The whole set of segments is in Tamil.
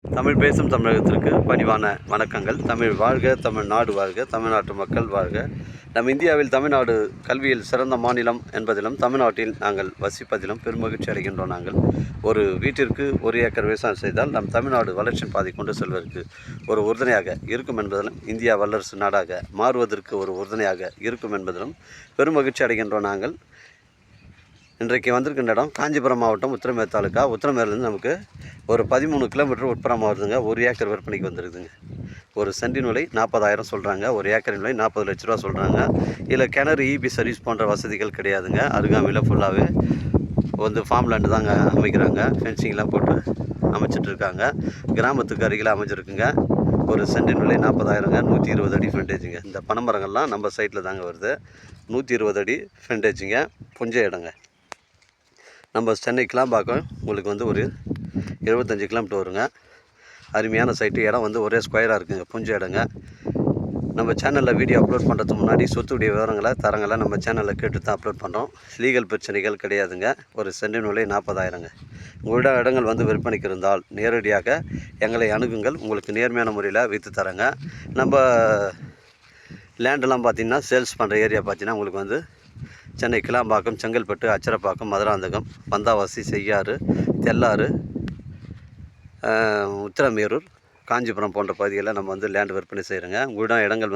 தமிழ் பேசும் தமிழகத்திற்கு பணிவான வணக்கங்கள். தமிழ் வாழ்க, தமிழ்நாடு வாழ்க, தமிழ்நாட்டு மக்கள் வாழ்க. நம் இந்தியாவில் தமிழ்நாடு கல்வியில் சிறந்த மாநிலம் என்பதிலும் தமிழ்நாட்டில் நாங்கள் வசிப்பதிலும் பெருமகிழ்ச்சி அடைகின்றோம். நாங்கள் ஒரு வீட்டிற்கு 1 ஏக்கர் விவசாயம் செய்தால் நம் தமிழ்நாடு வளர்ச்சியின் பாதை கொண்டு செல்வதற்கு ஒரு உறுதுணையாக இருக்கும் என்பதிலும், இந்தியா வல்லரசு நாடாக மாறுவதற்கு ஒரு உறுதுணையாக இருக்கும் என்பதிலும் பெருமகிழ்ச்சி அடைகின்றோம். நாங்கள் இன்றைக்கு வந்திருக்கின்ற இடம் காஞ்சிபுரம் மாவட்டம் உத்திரமேர் தாலுக்கா. உத்திரமேர்லேருந்து நமக்கு ஒரு 13 கிலோமீட்டர் உட்புறமாக வருதுங்க. 1 ஏக்கர் விற்பனைக்கு வந்துருக்குதுங்க. ஒரு சென்டின் விலை 40,000 சொல்கிறாங்க. ஒரு ஏக்கரின் விலை 40 லட்ச ரூபா சொல்கிறாங்க. இதில் கிணறு, இபி சர்வீஸ் போன்ற வசதிகள் கிடையாதுங்க. அருகாமையில் ஃபுல்லாகவே வந்து ஃபார்ம் லேண்டு தாங்க அமைக்கிறாங்க. ஃபென்சிங்லாம் போட்டு அமைச்சிட்ருக்காங்க. கிராமத்துக்கு அருகில் அமைஞ்சிருக்குங்க. ஒரு சென்டின் விலை 40,000ங்க. 120 அடி ஃப்ரண்டேஜுங்க. இந்த பனைமரங்கள்லாம் நம்ம சைட்டில் தாங்க வருது. 120 அடி ஃப்ரண்டேஜுங்க. புஞ்ச இடங்க. நம்ம சென்னை கிளாம்பாக்கம் உங்களுக்கு வந்து ஒரு 75 கிலோமீட்டர் வருங்க. அருமையான சைட்டு. இடம் வந்து ஒரே ஸ்கொயராக இருக்குங்க. புஞ்ச இடங்க. நம்ம சேனலில் வீடியோ அப்லோட் பண்ணுறதுக்கு முன்னாடி சொத்துடைய விவரங்களை தரங்களை நம்ம சேனலில் கேட்டு தான் அப்லோட் பண்ணுறோம். லீகல் பிரச்சனைகள் கிடையாதுங்க. ஒரு சென்டின் விலை 40,000ங்க. உங்களிடம் இடங்கள் வந்து விற்பனைக்கு இருந்தால் நேரடியாக எங்களை அணுகுங்கள். உங்களுக்கு நேர்மையான முறையில் விற்று தரேங்க. நம்ம லேண்டெல்லாம் பார்த்திங்கன்னா சேல்ஸ் பண்ணுற ஏரியா பார்த்திங்கன்னா உங்களுக்கு வந்து சென்னை கிளாம்பாக்கம், செங்கல்பட்டு, அச்சரப்பாக்கம், மதுராந்தகம், வந்தாவாசி, செய்யாறு, தெல்லாறு, உத்திரமேரூர், காஞ்சிபுரம் போன்ற பகுதிகளில் நம்ம வந்து லேண்டு விற்பனை செய்கிறோங்க. உங்களிடம் இடங்கள்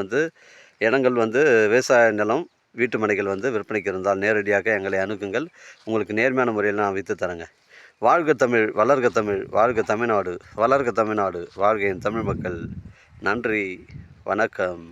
வந்து விவசாய நிலம், வீட்டு மனைகள் வந்து விற்பனைக்கு இருந்தால் நேரடியாக எங்களை அணுகுங்கள். உங்களுக்கு நேர்மையான முறையில் நான் விற்று தரேங்க. வாழ்க தமிழ், வளர்க தமிழ், வாழ்க தமிழ்நாடு, வளர்க தமிழ்நாடு, வாழ்க என் தமிழ் மக்கள். நன்றி, வணக்கம்.